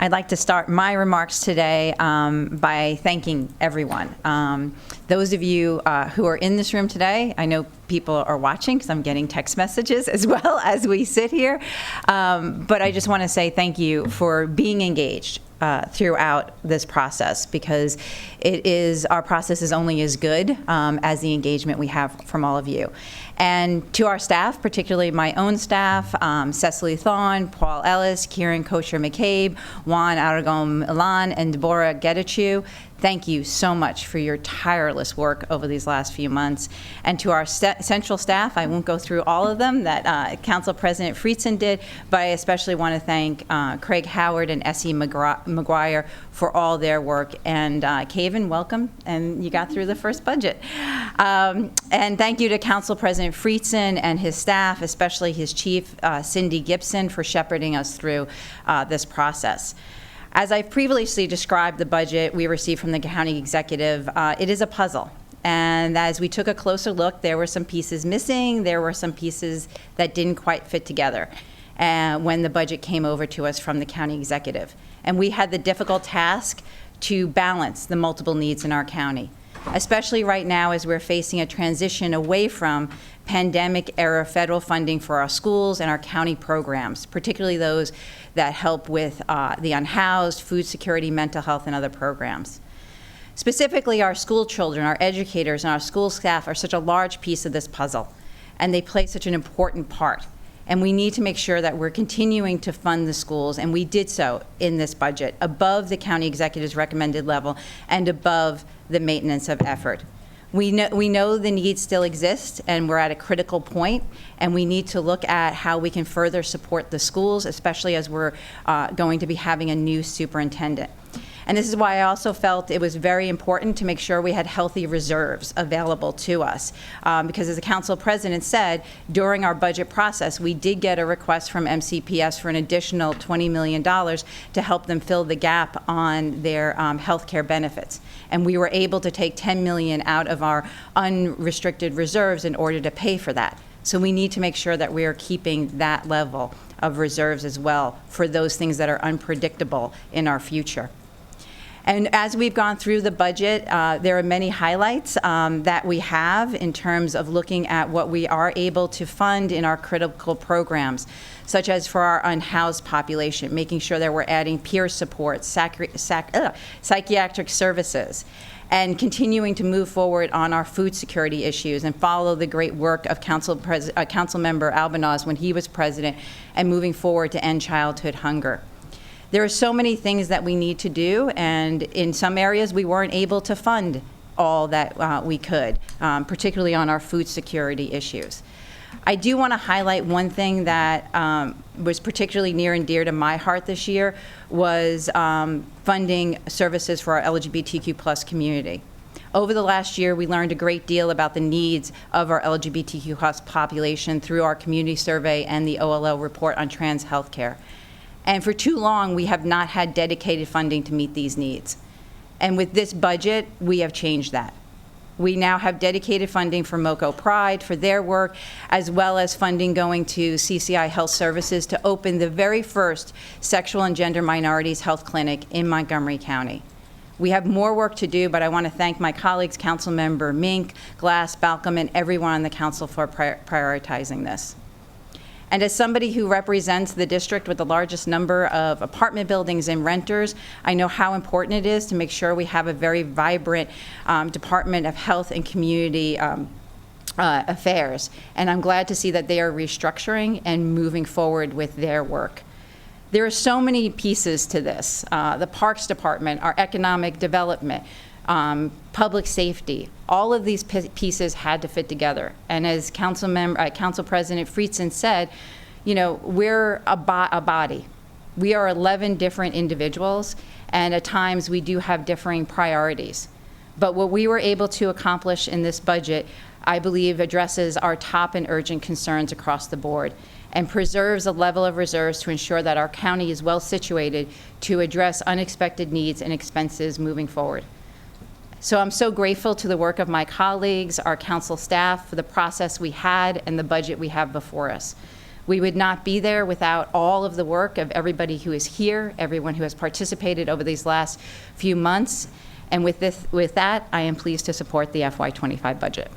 I'd like to start my remarks today by thanking everyone. Those of you who are in this room today, I know people are watching because I'm getting text messages as well as we sit here, but I just want to say thank you for being engaged throughout this process, because our process is only as good as the engagement we have from all of you. And to our staff, particularly my own staff, Cecily Thon, Paul Ellis, Kieran Kosher-McCabe, Juan Aragon-Milan, and Deborah Getachew, thank you so much for your tireless work over these last few months. And to our central staff, I won't go through all of them that Council President Friedson did, but I especially want to thank Craig Howard and Essie McGuire for all their work. And Caven, welcome, and you got through the first budget. And thank you to Council President Friedson and his staff, especially his chief, Cindy Gibson, for shepherding us through this process. As I previously described the budget we received from the county executive, it is a puzzle. And as we took a closer look, there were some pieces missing. There were some pieces that didn't quite fit together when the budget came over to us from the county executive. And we had the difficult task to balance the multiple needs in our county, especially right now as we're facing a transition away from pandemic-era federal funding for our schools and our county programs, particularly those that help with the unhoused, food security, mental health, and other programs. Specifically, our school children, our educators, and our school staff are such a large piece of this puzzle, and they play such an important part. And we need to make sure that we're continuing to fund the schools, and we did so in this budget, above the county executive's recommended level and above the maintenance of effort. We know the needs still exist, and we're at a critical point, and we need to look at how we can further support the schools, especially as we're going to be having a new superintendent. And this is why I also felt it was very important to make sure we had healthy reserves available to us. Because as the council president said, during our budget process, we did get a request from MCPS for an additional $20 million to help them fill the gap on their health care benefits. And we were able to take $10 million out of our unrestricted reserves in order to pay for that. So we need to make sure that we are keeping that level of reserves as well for those things that are unpredictable in our future. And as we've gone through the budget, there are many highlights that we have in terms of looking at what we are able to fund in our critical programs, such as for our unhoused population, making sure that we're adding peer support, psychiatric services, and continuing to move forward on our food security issues and follow the great work of Council Member Albanaz when he was president, and moving forward to end childhood hunger. There are so many things that we need to do, and in some areas we weren't able to fund all that we could, particularly on our food security issues. I do want to highlight one thing that was particularly near and dear to my heart this year was funding services for our LGBTQ+ community. Over the last year, we learned a great deal about the needs of our LGBTQ+ population through our community survey and the OLL report on trans health care. And for too long, we have not had dedicated funding to meet these needs. And with this budget, we have changed that. We now have dedicated funding for MoCo Pride for their work, as well as funding going to CCI Health Services to open the very first sexual and gender minorities health clinic in Montgomery County. We have more work to do, but I want to thank my colleagues, Councilmember Mink, Glass, Balcom, and everyone on the council for prioritizing this. And as somebody who represents the district with the largest number of apartment buildings and renters, I know how important it is to make sure we have a very vibrant Department of Health and Community Affairs. And I'm glad to see that they are restructuring and moving forward with their work. There are so many pieces to this. The Parks Department, our economic development, public safety, all of these pieces had to fit together. And as Council President Friedson said, you know, we're a body. We are 11 different individuals, and at times we do have differing priorities. But what we were able to accomplish in this budget, I believe, addresses our top and urgent concerns across the board and preserves a level of reserves to ensure that our county is well situated to address unexpected needs and expenses moving forward. So I'm so grateful to the work of my colleagues, our council staff, for the process we had and the budget we have before us. We would not be there without all of the work of everybody who is here, everyone who has participated over these last few months. And with that, I am pleased to support the FY25 budget.